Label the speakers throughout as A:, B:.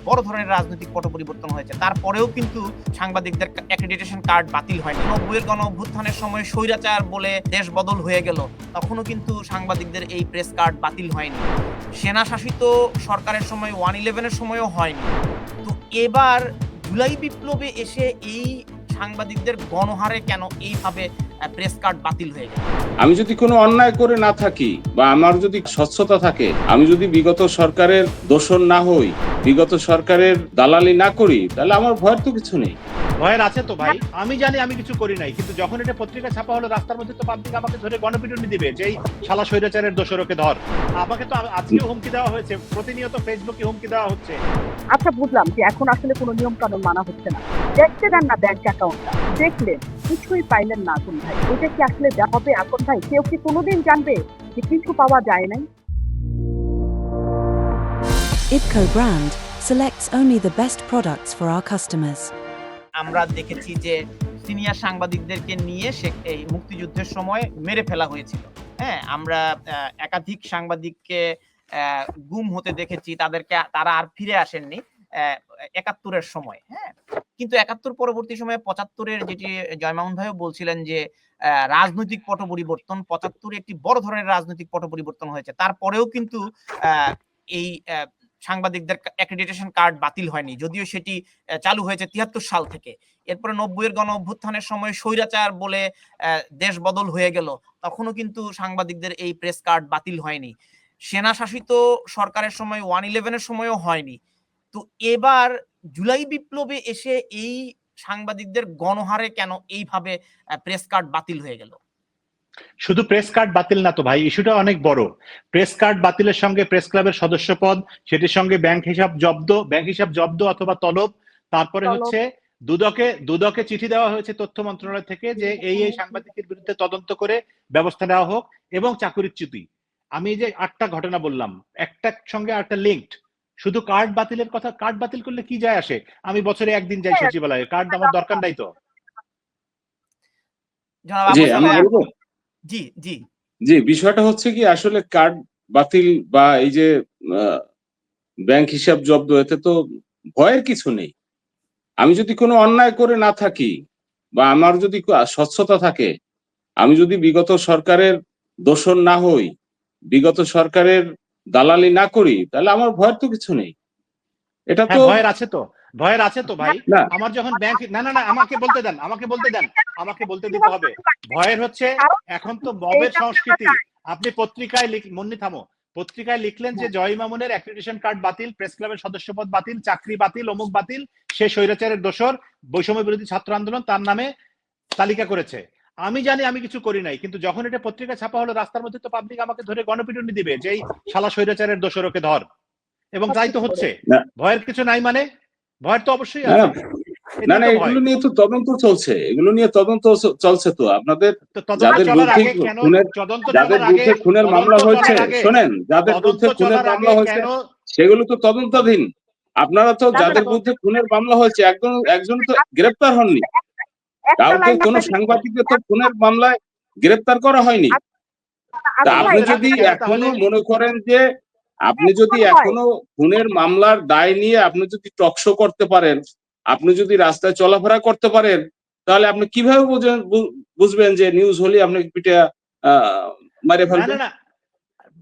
A: বড় ধরনের রাজনৈতিক পট পরিবর্তন হয়েছে, তারপরেও কিন্তু সাংবাদিকদের অ্যাক্রেডিটেশন কার্ড বাতিল হয়নি। 90-এর গণ অভ্যুত্থানের সময় স্বৈরাচার বলে দেশ বদল হয়ে গেল, তখনও কিন্তু সাংবাদিকদের এই প্রেস কার্ড বাতিল হয়নি। সেনা শাসিত সরকারের সময় 111-এর সময়ও হয়নি। তো এবার জুলাই বিপ্লবে এসে এই সাংবাদিকদের গণহারে কেন এইভাবে প্রেস কার্ড বাতিল হয়ে গেল?
B: আমি যদি কোনো অন্যায় করে না থাকি বা আমার যদি স্বচ্ছতা থাকে, আমি যদি বিগত সরকারের দোষর না হই, বিগত সরকারের দালালি না করি, তাহলে আমার ভয়ের তো কিছু নেই।
C: ভয়ের আছে তো ভাই, আমি জানি আমি কিছু করি নাই, কিন্তু যখন এটা পত্রিকা ছাপা হলো রাস্তার মধ্যে তো পাবলিক আমাকে ধরে গণপিটুনি দিবে যে এই শালা স্বৈরাচারের দোষরকে ধর। আমাকে তো আজকেও হুমকি দেওয়া হয়েছে, প্রতিনিয়ত ফেসবুকে হুমকি দেওয়া হচ্ছে।
D: আচ্ছা, বুঝলাম যে এখন আসলে কোনো নিয়ম কানুন মানা হচ্ছে না, দেখতে দেন না ব্যাংক অ্যাকাউন্টটা, দেখলেন কিছুই পাইলেন না এখন ভাই, এটা কি আসলে দেওয়া হবে এখন ভাই? কেউ কি কোনোদিন জানবে যে কিছু পাওয়া যায় নাই?
E: IPCO brand selects only the best products for our customers.
A: আমরা দেখেছি যে সিনিয়র সাংবাদিকদেরকে নিয়ে এই মুক্তিযুদ্ধের সময় মেরে ফেলা হয়েছিল। হ্যাঁ, আমরা একাধিক সাংবাদিককে গুম হতে দেখেছি, তারা আর ফিরে আসেননি ৭১-এর সময়। হ্যাঁ, কিন্তু ৭১ পরবর্তী সময়ে ৭৫-এর যেটি জয়মামুন ভাইও বলছিলেন যে রাজনৈতিক পট পরিবর্তন, ৭৫-এ একটি বড় ধরনের রাজনৈতিক পট পরিবর্তন হয়েছে, তারপরেও কিন্তু এই সাংবাদিকদের অ্যাক্রেডিটেশন কার্ড বাতিল হয়নি, যদিও সেটি চালু হয়েছে ৭৩ সাল থেকে। এরপরে 90-এর গণ অভ্যুত্থানের সময় স্বৈরাচার বলে দেশ বদল হয়ে গেল, তখনও কিন্তু সাংবাদিকদের এই প্রেস কার্ড বাতিল হয়নি। সেনা শাসিত সরকারের সময় 111-এর সময়ও হয়নি। তো এবার জুলাই বিপ্লবে এসে এই সাংবাদিকদের গণহারে কেন এইভাবে প্রেস কার্ড বাতিল হয়ে গেল?
C: শুধু প্রেস কার্ড বাতিল না তো ভাই, ইস্যুটা অনেক বড়। প্রেস কার্ড বাতিলের সঙ্গে প্রেস ক্লাবের সদস্যপদ, সেটির সঙ্গে ব্যাংক হিসাব জব্দ অথবা তলব, তারপরে হচ্ছে দুদকে চিঠি দেওয়া হয়েছে তথ্য মন্ত্রণালয় থেকে যে এই সাংবাদিকের বিরুদ্ধে তদন্ত করে ব্যবস্থা নেওয়া হোক, এবং চাকরিচ্যুতি। আমি যে 8টা ঘটনা বললাম, একটার সঙ্গে আরেকটা লিঙ্কড। শুধু কার্ড বাতিলের কথা, কার্ড বাতিল করলে কি যায় আসে? আমি বছরে একদিন যাই সচিবালয়ে, কার্ড আমার দরকার নাই তো।
B: জি, আমি বলবো।
A: জি জি
B: জি, বিষয়টা হচ্ছে কি, আসলে কার্ড বাতিল বা এই যে ব্যাংক হিসাব জব্দ, এতে তো ভয়ের কিছু নেই। আমি যদি কোনো অন্যায় করে না থাকি বা আমার যদি স্বচ্ছতা থাকে, আমি যদি বিগত সরকারের দোষর না হই, বিগত সরকারের দালালি না করি, তাহলে আমার ভয়ের তো কিছু নেই। এটা তো
C: ভয়ের আছে তো ভাই।
B: না,
C: আমার যখন ব্যাংক না, আমাকে বলতে দেন, আমাকে বলতে দিতে হবে। ভয়ের হচ্ছে এখন তো মবের সংস্কৃতি। আপনি পত্রিকায় লিখলেন যে জয় মামুনের অ্যাক্রেডিটেশন কার্ড বাতিল, প্রেস ক্লাবের সদস্যপদ বাতিল, চাকরি বাতিল, অমুক বাতিল, সে স্বৈরাচারের দোষর, বৈষম্য বিরোধী ছাত্র আন্দোলন তার নামে তালিকা করেছে। আমি জানি আমি কিছু করি নাই, কিন্তু যখন এটা পত্রিকা ছাপা হলো রাস্তার মধ্যে তো পাবলিক আমাকে ধরে গণপিটুনি দিবে যে এই শালা স্বৈরাচারের দোষরকে ধর। এবং তাই তো হচ্ছে। ভয়ের কিছু নাই মানে? ভয়ের তো অবশ্যই আছে।
B: না, এগুলো নিয়ে তো তদন্ত চলছে, তো আপনাদের যাদের বিরুদ্ধে খুনের মামলা হয়েছে, শোনেন, যাদের বিরুদ্ধে খুনের মামলা হয়েছে সেগুলো তো তদন্তাধীন। আপনারা তো যাদের বিরুদ্ধে খুনের মামলা হয়েছে একজন তো গ্রেপ্তার হননি, কাউকে কোনো সাংবাদিককে তো খুনের মামলায় গ্রেপ্তার করা হয়নি। তা আপনি যদি এখনো মনে করেন যে আপনি যদি এখনো খুনের মামলার দায় নিয়ে আপনি যদি টকশো করতে পারেন, আপনি যদি রাস্তায় চলাফেরা করতে পারেন, তাহলে আপনি কিভাবে বুঝবেন যে নিউজ হলে আপনাকে পিঠে মারে ফেলবেন?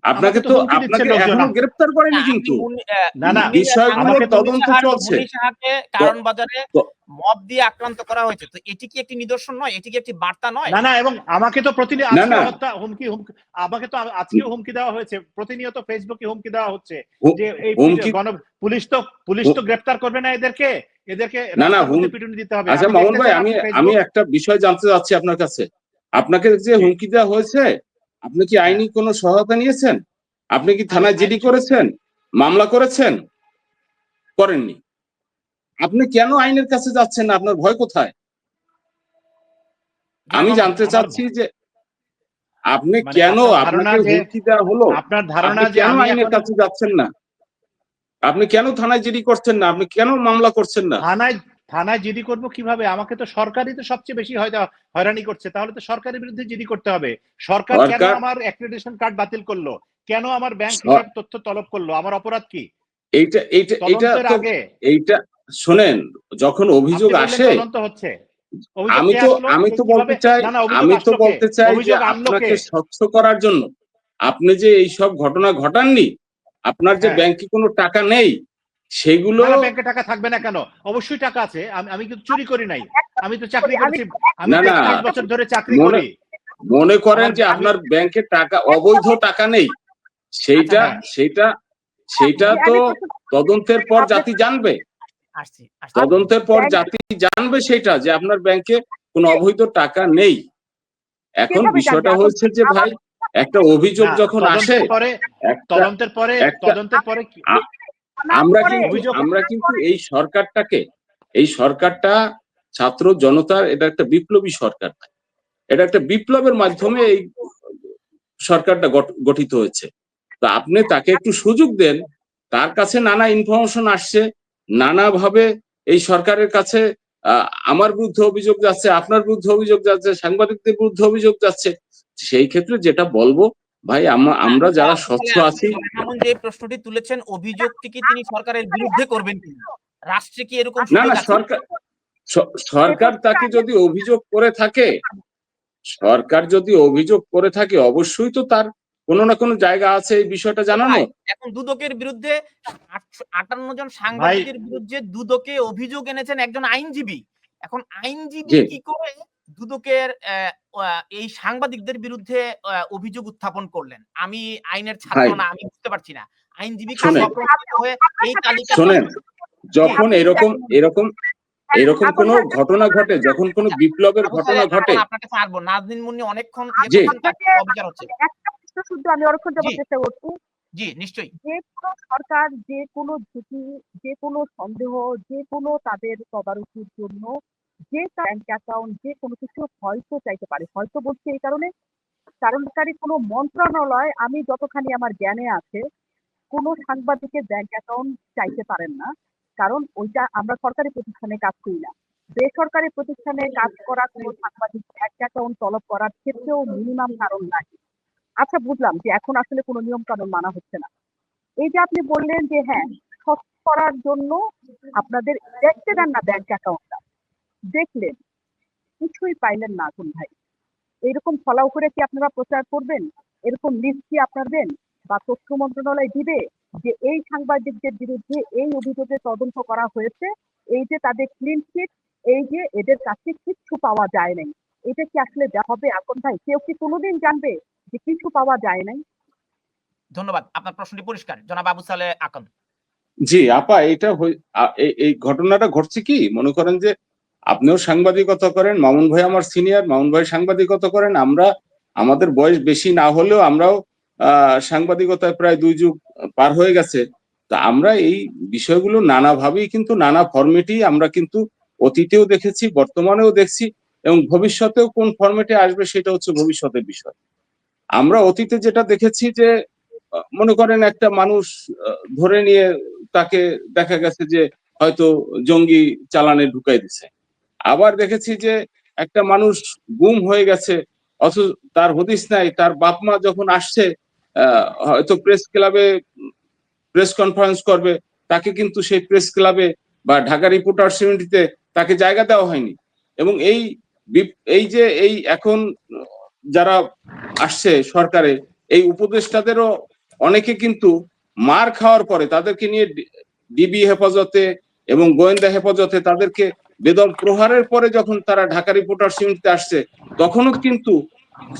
B: আপনাকে এখনো গ্রেপ্তার করেনি, কিন্তু বিষয়গুলো তদন্ত চলছে।
A: কারণ বাজারে মব দিয়ে আক্রান্ত করা হয়েছে, তো এটি কি একটি নিদর্শন নয়? এটি কি একটি বার্তা নয়?
C: না, এবং আমাকে তো আমাকে তো আজকেও হুমকি দেওয়া হয়েছে, প্রতিনিয়ত ফেসবুকে হুমকি দেওয়া হচ্ছে যে এই পুলিশ তো গ্রেফতার করবে না এদেরকে পিটুনি দিতে হবে।
B: আচ্ছা মামুন ভাই, আমি একটা বিষয় জানতে চাচ্ছি আপনার কাছে। আপনাকে যে হুমকি দেওয়া হয়েছে, আপনি কি আইনি কোনো সহায়তা নিয়েছেন? আপনি কি থানায় জিডি করেছেন, মামলা করেছেন? করেননি। আপনি কেন আইনের কাছে যাচ্ছেন না? আপনার ভয় কোথায়? আমি জানতে চাচ্ছি যে আপনি কেন, আপনাকে হুমকি দেওয়া হলো,
C: আপনার ধারণা যে
B: কেন আইনের কাছে যাচ্ছেন না? আপনি কেন থানায় জিডি করছেন না? আপনি কেন মামলা করছেন না?
C: থানায় জিডি করব কিভাবে? আমাকে তো সরকারই তো সবচেয়ে বেশি হয়রানি করছে। তাহলে তো সরকারের বিরুদ্ধে জিডি করতে হবে। সরকার কেন আমার অ্যাক্রেডিটেশন কার্ড বাতিল করলো? কেন আমার ব্যাংক হিসাব তথ্য তলব করলো? আমার অপরাধ কি?
B: এইটা এইটা এইটা
C: তদন্তের
B: তো
C: আগে
B: এইটা শোনেন, যখন অভিযোগ
C: আপনি বললেন
B: আসে,
C: তদন্ত হচ্ছে, অভিযোগ কে আসলো,
B: আমি
C: কে
B: তো
C: কিভাবে,
B: বলতে চাই,
C: না না অভিযোগ
B: আমি তো
C: আসলো কে,
B: বলতে চাই যে
C: অভিযোগ আনলো কে?
B: আপনাকে স্বচ্ছ করার জন্য, আপনি যে এই সব ঘটনা ঘটাননি, আপনার যে
C: হ্যাঁ,
B: ব্যাংকে কোনো টাকা নেই সেগুলো,
C: না না ব্যাংকে টাকা থাকবে না কেন? অবশ্যই টাকা আছে, আমি কিন্তু চুরি করি নাই, আমি তো চাকরি
D: আমি
C: করেছি, আমি
B: না না
C: 33 বছর ধরে চাকরি
B: মনে
C: করি।
B: মনে করেন যে
C: আমি
B: আপনার ব্যাংকে টাকা, অবৈধ টাকা নেই, সেইটা
C: হ্যাঁ,
B: সেইটা সেইটা
D: যে
B: তো
D: আমি
B: তদন্তের পর
D: আপনি
B: জাতি জানবে,
A: আসছি আসছি
B: তদন্তের পর
D: ব্যাংক
B: জাতি জানবে সেটা যে আপনার ব্যাংকে কোনো অবৈধ টাকা নেই। এখন
D: কিভাবে জানবে?
B: বিষয়টা
D: এখন
B: হচ্ছে যে ভাই, একটা অভিযোগ
C: না
B: যখন আসে, একটা
C: তদন্তের পরে
B: একটা আ- আমরা
D: পরে
B: কিন্তু
C: অভিযোগ,
B: এই সরকারটা ছাত্র জনতার, এটা একটা বিপ্লবী সরকার, এটা একটা বিপ্লবের মাধ্যমে এই সরকারটা গঠিত হয়েছে। তা আপনি তাকে একটু সুযোগ দেন, তার কাছে নানা ইনফরমেশন আসছে, নানাভাবে এই সরকারের কাছে আমার বিরুদ্ধে অভিযোগ যাচ্ছে, আপনার বিরুদ্ধে অভিযোগ যাচ্ছে, সাংবাদিকদের বিরুদ্ধে অভিযোগ যাচ্ছে। সেই ক্ষেত্রে যেটা বলবো ভাই, আমরা যারা স্বচ্ছ আছি,
A: এমন যে প্রশ্নটি তুলেছেন, অভিযোগটি কি তিনি সরকারের বিরুদ্ধে করবেন কিনা, রাষ্ট্রে কি এরকম
B: না
A: সুযোগ
B: না
A: আছে?
B: সরকার তাকে যদি অভিযোগ করে থাকে, অবশ্যই তো তার কোনো না কোনো জায়গা আছে এই বিষয়টা জানানো।
A: এখন দুদকের বিরুদ্ধে 58 জন
C: ভাই
A: সাংবাদিকের বিরুদ্ধে দুদকে অভিযোগ এনেছেন একজন আইনজীবী। এখন আইনজীবী
B: জি
A: কি করে দুদকের এই সাংবাদিকদের বিরুদ্ধে অভিযোগ উত্থাপন করলেন? আমি আইনের ছাত্র
B: ভাই
A: না, আমি বুঝতে পারছি না। আইনজীবী কি
B: শোনেন,
A: স্বপ্রণোদিত হয়ে এই তালিকা
B: শোনেন, যখন
D: আপনি
B: এরকম এরকম এরকম
D: এখন
B: কোনো ঘটনা ঘটে, যখন কোনো বিপ্লবের
A: আবু
B: ঘটনা
A: সালেহ,
B: ঘটে,
A: আপনাকে ছাড়বো। নাজনীন মুন্নি অনেকক্ষণ
B: জি
A: করছেন, তার অবিচার হচ্ছে।
D: একটা প্রশ্ন শুধু আমি অনেকক্ষণ
A: জি
D: যাবত চেষ্টা করছি।
A: জি নিশ্চয়ই।
D: যে কোনো সরকার যে কোনো ঝুঁকি, যে কোনো সন্দেহ, যে কোনো তাদের তদারকির জন্য যে ব্যাংক অ্যাকাউন্ট যে কোনো কিছু হয়তো চাইতে পারে। হয়তো বলছি এই কারণে, কারণকারী কোনো মন্ত্রণালয়, আমি যতখানি আমার জ্ঞানে আছে, কোনো সাংবাদিকের ব্যাংক অ্যাকাউন্ট চাইতে পারেন না। কারণ ওইটা আমরা সরকারি প্রতিষ্ঠানে কাজ করি না। বেসরকারি প্রতিষ্ঠানে কাজ করা কোনো সাংবাদিক ব্যাংক অ্যাকাউন্ট তলব করার ক্ষেত্রেও মিনিমাম কারণ নাই। আচ্ছা, বুঝলাম যে এখন আসলে কোনো নিয়ম কানুন মানা হচ্ছে না। এই যে আপনি বললেন যে হ্যাঁ, স্বচ্ছ করার জন্য আপনাদের দেখতে দেন না ব্যাংক অ্যাকাউন্টটা, দেখলেন কিছুই পাইলেন না কোন ভাই, এরকম ফলাও করে কি আপনারা প্রচার করবেন? এরকম লিস্ট কি আপনারা দেন বা তথ্য মন্ত্রণালয় দিবে যে এই সাংবাদিকদের বিরুদ্ধে এই অভিযোগে তদন্ত করা হয়েছে, এই যে তাদের ক্লিন চিট, এই যে এদের কাছে কিচ্ছু পাওয়া যায় নাই? এটা কি আসলে দেওয়া হবে আকন ভাই? কেউ কি কোনোদিন জানবে যে কিছু পাওয়া যায় নাই?
A: ধন্যবাদ, আপনার প্রশ্নটি পরিষ্কার, জনাব আবু সালেহ আকন।
B: জি আপা, এটা এই ঘটনাটা ঘটছে কি, মনে করেন যে আপনিও সাংবাদিকতা করেন, মামুন ভাই আমার সিনিয়র, মামুন ভাই সাংবাদিকতা করেন, আমরা আমাদের বয়স বেশি না হলেও আমরাও সাংবাদিকতায় প্রায় 2 যুগ পার হয়ে গেছে। তা আমরা এই বিষয়গুলো নানাভাবেই কিন্তু নানা ফরম্যাটেই আমরা কিন্তু অতীতেও দেখেছি, বর্তমানেও দেখছি, এবং ভবিষ্যতেও কোন ফরম্যাটে আসবে সেটা হচ্ছে ভবিষ্যতের বিষয়। আমরা অতীতে যেটা দেখেছি যে মনে করেন একটা মানুষ ধরে নিয়ে তাকে দেখা গেছে যে হয়তো জঙ্গি চালানে ঢুকাই দিছে। আবার দেখেছি যে একটা মানুষ গুম হয়ে গেছে, অথচ তার হদিস নাই, তার বাপ মা যখন আসছে হয়তো প্রেস ক্লাবে প্রেস কনফারেন্স করবে, তাকে কিন্তু সেই প্রেস ক্লাবে বা ঢাকা রিপোর্টার্স ইউনিটিতে তাকে জায়গা দেওয়া হয়নি। এবং এই যে এই এখন যারা আসছে সরকারে, এই উপদেষ্টাদেরও অনেকে কিন্তু মার খাওয়ার পরে তাদেরকে নিয়ে ডিবি হেফাজতে এবং গোয়েন্দা হেফাজতে তাদেরকে বেদম প্রহারের পরে যখন তারা ঢাকা রিপোর্টার্স ইউনিটিতে আসছে, তখনও কিন্তু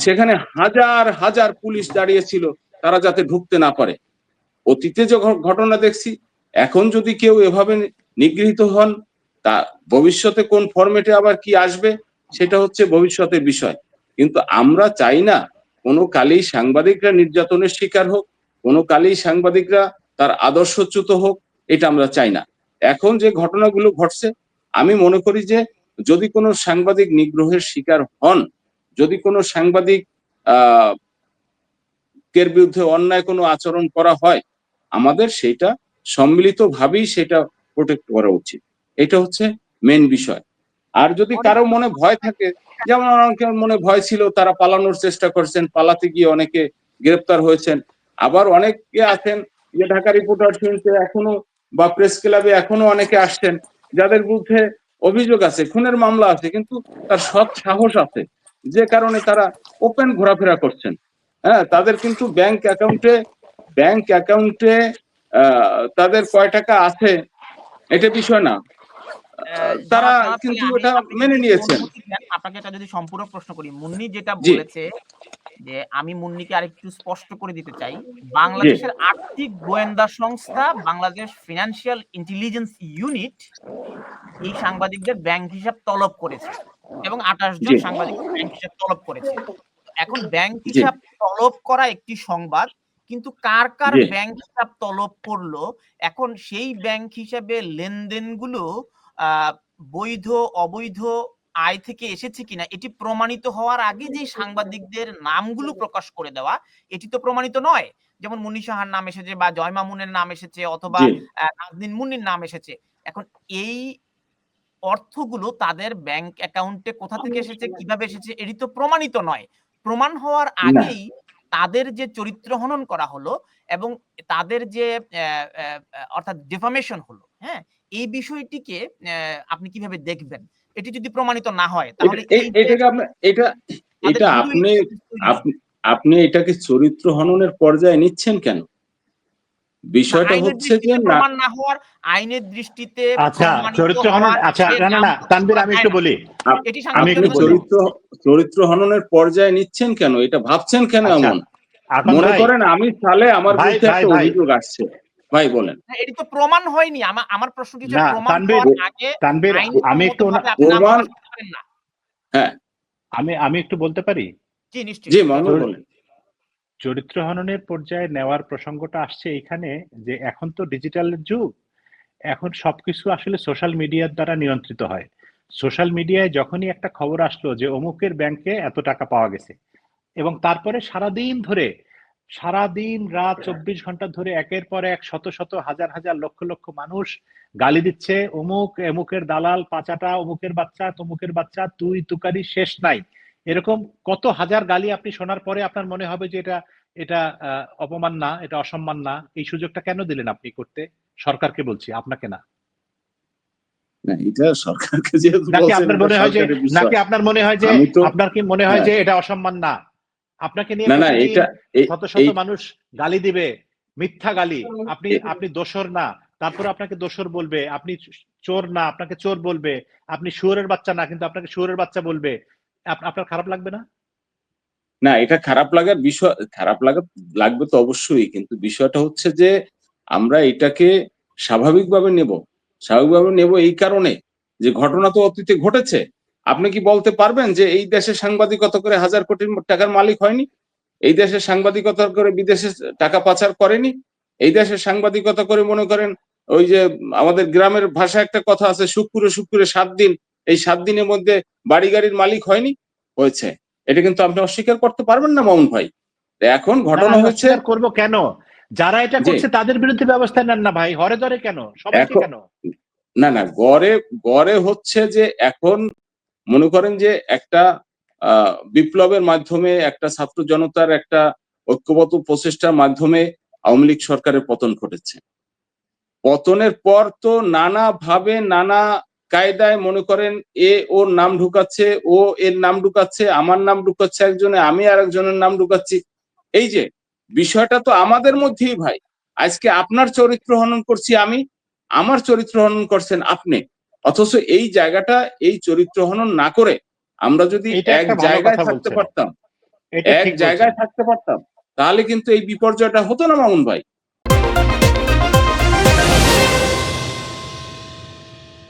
B: সেখানে হাজার হাজার পুলিশ দাঁড়িয়েছিল তারা যাতে ঢুকতে না পারে। অতীতে যে ঘটনা দেখছি, এখন যদি কেউ এভাবে নিগৃহীত হন, তা ভবিষ্যতে কোন ফরম্যাটে আবার কি আসবে সেটা হচ্ছে ভবিষ্যতের বিষয়। কিন্তু আমরা চাই না কোনো কালেই সাংবাদিকরা নির্যাতনের শিকার হোক, কোনো কালেই সাংবাদিকরা তার আদর্শচ্যুত হোক, এটা আমরা চাই না। এখন যে ঘটনাগুলো ঘটছে, আমি মনে করি যে যদি কোনো সাংবাদিক নিগ্রহের শিকার হন, যদি কোনো সাংবাদিক এর বিরুদ্ধে অন্যায় কোনো আচরণ করা হয়, আমাদের সেটা সম্মিলিতভাবেই সেটা প্রোটেক্ট করা উচিত। এটা হচ্ছে মেইন বিষয়। আর যদি কারো মনে ভয় থাকে, যেমন অনেকের মনে ভয় ছিল, তারা পালানোর চেষ্টা করছেন, পালাতে গিয়ে অনেকে গ্রেপ্তার হয়েছেন। আবার অনেকে আছেন যে ঢাকা রিপোর্টার্স ইউনিটে এখনো বা প্রেস ক্লাবে এখনো অনেকে আসছেন যাদের বিরুদ্ধে অভিযোগ আছে, খুনের মামলা আছে, কিন্তু তার সৎ সাহস আছে, যে কারণে তারা ওপেন ঘোরাফেরা করছেন। হ্যাঁ, তাদের কিন্তু ব্যাংক অ্যাকাউন্টে তাদের কয় টাকা আছে এটা বিষয় না, তারা কিন্তু এটা মেনে নিয়েছেন।
A: আপনাকে এটা যদি সম্পূরক প্রশ্ন করি, মুন্নি যেটা
B: জি।
A: বলেছে, যে আমি মুন্নিকে আরেকটু স্পষ্ট করে দিতে চাই, বাংলাদেশের আর্থিক গোয়েন্দা সংস্থা বাংলাদেশ ফিনান্সিয়াল ইন্টেলিজেন্স ইউনিট এই সাংবাদিকদের ব্যাংক হিসাব তলব করেছে এবং 28 জন
B: জি।
A: সাংবাদিক ব্যাংক হিসাব তলব করেছে। এখন ব্যাংক হিসাব তলব করা একটি সংবাদ, কিন্তু কার কার
B: জি।
A: ব্যাংক হিসাব তলব করলো, এখন সেই ব্যাংক হিসাবে লেনদেনগুলো বৈধ অবৈধ আয় থেকে এসেছে কিনা এটি প্রমাণিত হওয়ার আগে যে সাংবাদিকদের নামগুলো প্রকাশ করে দেওয়া, এটি তো প্রমাণিত নয়। যেমন মুন্নি সাহার নাম এসেছে বা জয় মামুনের নাম এসেছে অথবা
B: জি।
A: নাজনীন মুন্নির নাম এসেছে। এখন এই অর্থগুলো তাদের ব্যাংক অ্যাকাউন্টে কোথা থেকে এসেছে, কিভাবে এসেছে, এটি তো প্রমাণিত নয়। প্রমাণ হওয়ার আগেই তাদের যে চরিত্র হনন করা হলো এবং তাদের যে অর্থাৎ ডিফামেশন হলো, হ্যাঁ, এই বিষয়টিকে আপনি কিভাবে দেখবেন? এটি যদি প্রমাণিত না হয় তাহলে
B: আপনি এটাকে চরিত্র হননের পর্যায়ে নিচ্ছেন কেন? বিষয়টা হচ্ছে যে
A: প্রমাণ না হওয়ার আইনের দৃষ্টিতে
C: আচ্ছা, চরিত্র হনন, আচ্ছা না তানভীর আমি একটু বলি,
B: আমি একটু চরিত্র হননের পর্যায়ে নিচ্ছেন কেন, এটা ভাবছেন কেন? এমন মনে করেন আমি সালে আমার বিরুদ্ধে একটা অভিযোগ আসছে, ভাই বলেন।
A: এটি তো প্রমাণ হয়নি। আমার প্রশ্ন কি, প্রমাণ হওয়ার আগে
C: তানভীর আমি একটু
B: প্রমাণ, হ্যাঁ
C: আমি একটু বলতে পারি?
A: জি নিশ্চয়ই।
B: জি মামুন বলেন।
C: চরিত্র হননের পর্যায়ে নেওয়ার প্রসঙ্গটা আসছে এইখানে যে এখন তো ডিজিটালের যুগ, এখন সবকিছু আসলে সোশ্যাল মিডিয়ার দ্বারা নিয়ন্ত্রিত হয়। সোশ্যাল মিডিয়ায় যখনই একটা খবর আসলো যে অমুকের ব্যাংকে এত টাকা পাওয়া গেছে, এবং তারপরে সারাদিন রাত 24 ঘন্টা ধরে একের পর এক শত শত হাজার হাজার লক্ষ লক্ষ মানুষ গালি দিচ্ছে, অমুকের দালাল, পাচাটা, অমুকের বাচ্চা, তমুকের বাচ্চা, তুই তুকারি শেষ নাই, এরকম কত হাজার গালি আপনি শোনার পরে আপনার মনে হবে যে এটা অপমান না, এটা অসম্মান না? এই সুযোগটা কেন দিলেন আপনি করতে? সরকারকে বলছি, আপনাকে না।
B: এটা সরকারকে যেহেতু
C: নাকি আপনার মনে হয় যে আপনার কি মনে হয় যে এটা অসম্মান না? আপনাকে নিয়ে শত শত মানুষ গালি দিবে, মিথ্যা গালি, আপনি দোষর না, তারপর আপনাকে দোষর বলবে, আপনি চোর না, আপনাকে চোর বলবে, আপনি শুয়োরের বাচ্চা না, কিন্তু আপনাকে শুয়োরের বাচ্চা বলবে, আপনার খারাপ লাগবে না?
B: না, এটা খারাপ লাগবে তো অবশ্যই, কিন্তু বিষয়টা হচ্ছে যে আমরা এটাকে স্বাভাবিকভাবে নেব এই কারণে যে ঘটনা তো অতীতে ঘটেছে। আপনি কি বলতে পারবেন যে এই দেশে সাংবাদিকতা করে 1000 কোটি টাকার মালিক হয়নি? এই দেশে সাংবাদিকতা করে বিদেশে টাকা পাচার করেনি? এই দেশে সাংবাদিকতা করে মনে করেন ওই যে আমাদের গ্রামের ভাষা একটা কথা আছে, শুক্রে 7 দিন, এই 7 দিনের মধ্যে বাড়ি গাড়ির মালিক হয়নি? হয়েছে। এটা কিন্তু আপনি অস্বীকার করতে পারবেন না মামুন ভাই। এখন ঘটনা হচ্ছে,
C: করবো কেন? যারা এটা করছে তাদের বিরুদ্ধে ব্যবস্থা নেন না ভাই, হরে ধরে কেন, সবাইকে কেন?
B: না গড়ে হচ্ছে যে এখন মনে করেন যে একটা বিপ্লবের মাধ্যমে, একটা ছাত্র জনতার একটা ঐক্যবদ্ধ প্রচেষ্টার মাধ্যমে আওয়ামী লীগ সরকারের পতন ঘটেছে। পতনের পর তো নানাভাবে নানা কায়দায় মনে করেন ওর নাম ঢুকাচ্ছে, ও এর নাম ঢুকাচ্ছে, আমার নাম ঢুকাচ্ছে একজনে, আমি আর একজনের নাম ঢুকাচ্ছি। এই যে বিষয়টা তো আমাদের মধ্যেই ভাই। আজকে আপনার চরিত্র হনন করছি আমি, আমার চরিত্র হনন করছেন আপনি, অথচ এই জায়গাটা, এই চরিত্র হনন না করে আমরা যদি এক জায়গায় থাকতে পারতাম, তাহলে কিন্তু এই বিপর্যয়টা হতো না মামুন ভাই।